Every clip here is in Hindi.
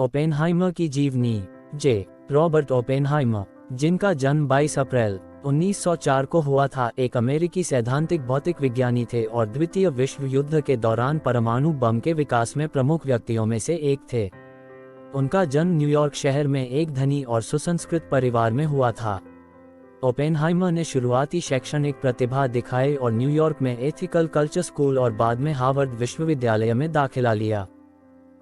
ओपेनहाइमर की जीवनी। जे रॉबर्ट ओपेनहाइमर, जिनका जन्म 22 अप्रैल 1904 को हुआ था, एक अमेरिकी सैद्धांतिक भौतिक विज्ञानी थे और द्वितीय विश्व युद्ध के दौरान परमाणु बम के विकास में प्रमुख व्यक्तियों में से एक थे। उनका जन्म न्यूयॉर्क शहर में एक धनी और सुसंस्कृत परिवार में हुआ था। ओपेनहाइमर ने शुरुआती शैक्षणिक प्रतिभा दिखाई और न्यूयॉर्क में एथिकल कल्चर स्कूल और बाद में हार्वर्ड विश्वविद्यालय में दाखिला लिया,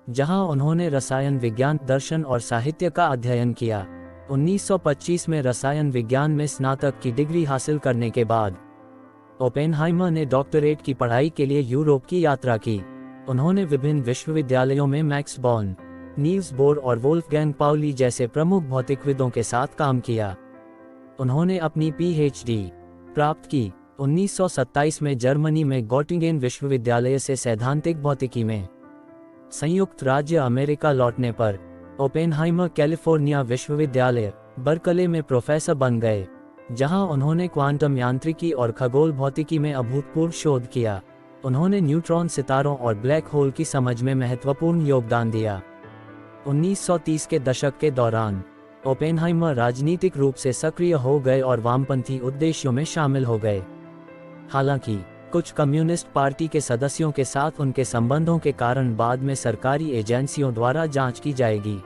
जहां उन्होंने रसायन विज्ञान, दर्शन और साहित्य का अध्ययन किया। 1925 में रसायन विज्ञान में स्नातक की डिग्री हासिल करने के बाद ओपेनहाइमर ने डॉक्टरेट की पढ़ाई के लिए यूरोप की यात्रा की। उन्होंने विभिन्न विश्वविद्यालयों में मैक्स बॉर्न, नील्स बोर और वोल्फगैंग पाउली जैसे प्रमुख भौतिकविदों के साथ काम किया। उन्होंने अपनी पीएचडी प्राप्त की। 1927 में जर्मनी में गोटिंगेन विश्वविद्यालय से सैद्धांतिक भौतिकी में। संयुक्त राज्य अमेरिका लौटने पर ओपेनहाइमर कैलिफोर्निया विश्वविद्यालय बर्कले में प्रोफेसर बन गए, जहां उन्होंने क्वांटम यांत्रिकी और खगोल भौतिकी में अभूतपूर्व शोध किया। उन्होंने न्यूट्रॉन सितारों और ब्लैक होल की समझ में महत्वपूर्ण योगदान दिया। 1930 के दशक के दौरान ओपेनहाइमर राजनीतिक रूप से सक्रिय हो गए और वामपंथी उद्देश्यों में शामिल हो गए। हालांकि कुछ कम्युनिस्ट पार्टी के सदस्यों के साथ उनके संबंधों के कारण बाद में सरकारी एजेंसियों द्वारा जांच की जाएगी।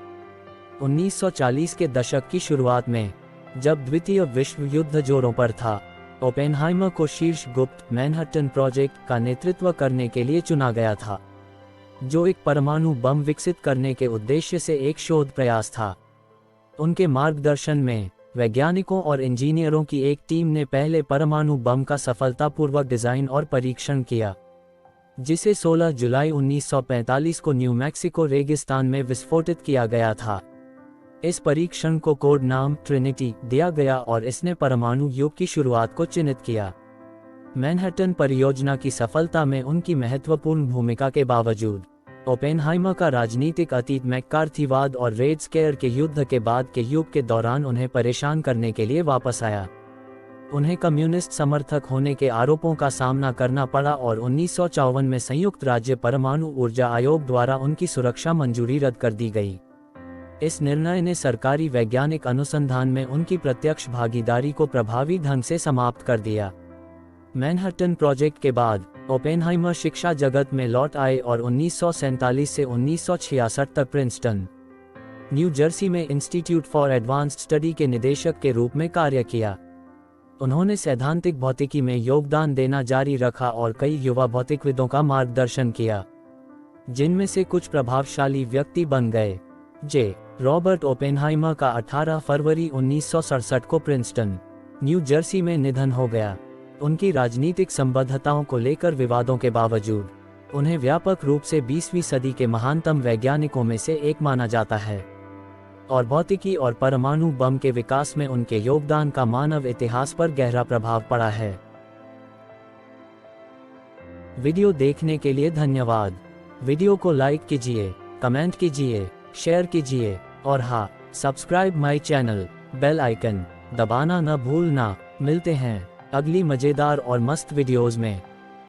1940 के दशक की शुरुआत में, जब द्वितीय विश्व युद्ध जोरों पर था, ओपेनहाइमर को शीर्ष गुप्त मैनहट्टन प्रोजेक्ट का नेतृत्व करने के लिए चुना गया था, जो एक परमाणु बम विकसित करने के उद्देश्य से एक शोध प्रयास था। उनके मार्गदर्शन में वैज्ञानिकों और इंजीनियरों की एक टीम ने पहले परमाणु बम का सफलतापूर्वक डिजाइन और परीक्षण किया, जिसे 16 जुलाई 1945 को न्यू मैक्सिको रेगिस्तान में विस्फोटित किया गया था। इस परीक्षण को कोड नाम ट्रिनिटी दिया गया और इसने परमाणु युग की शुरुआत को चिन्हित किया। मैनहट्टन परियोजना की सफलता में उनकी महत्वपूर्ण भूमिका के बावजूद ओपेनहाइमर का राजनीतिक अतीत मैकार्थीवाद और रेड स्केयर के युद्ध के बाद के युग के दौरान उन्हें परेशान करने के लिए वापस आया। उन्हें कम्युनिस्ट समर्थक होने के आरोपों का सामना करना पड़ा और 1954 में संयुक्त राज्य परमाणु ऊर्जा आयोग द्वारा उनकी सुरक्षा मंजूरी रद्द कर दी गई। इस निर्णय ने सरकारी वैज्ञानिक अनुसंधान में उनकी प्रत्यक्ष भागीदारी को प्रभावी ढंग से समाप्त कर दिया। मैनहट्टन प्रोजेक्ट के बाद ओपेनहाइमर शिक्षा जगत में लौट आए और 1947 से 1966 तक प्रिंसटन, न्यू जर्सी में इंस्टीट्यूट फॉर एडवांस्ड स्टडी के निदेशक के रूप में कार्य किया। उन्होंने सैद्धांतिक भौतिकी में योगदान देना जारी रखा और कई युवा भौतिकविदों का मार्गदर्शन किया, जिनमें से कुछ प्रभावशाली व्यक्ति बन गए। जे रॉबर्ट ओपेनहाइमर का 18 फरवरी 1967 को प्रिंसटन, न्यू जर्सी में निधन हो गया। उनकी राजनीतिक संबद्धताओं को लेकर विवादों के बावजूद उन्हें व्यापक रूप से 20वीं सदी के महानतम वैज्ञानिकों में से एक माना जाता है और भौतिकी और परमाणु बम के विकास में उनके योगदान का मानव इतिहास पर गहरा प्रभाव पड़ा है। वीडियो देखने के लिए धन्यवाद। वीडियो को लाइक कीजिए, कमेंट कीजिए, शेयर कीजिए और हाँ, subscribe my channel, bell icon दबाना न भूलना। मिलते हैं अगली मजेदार और मस्त वीडियोस में।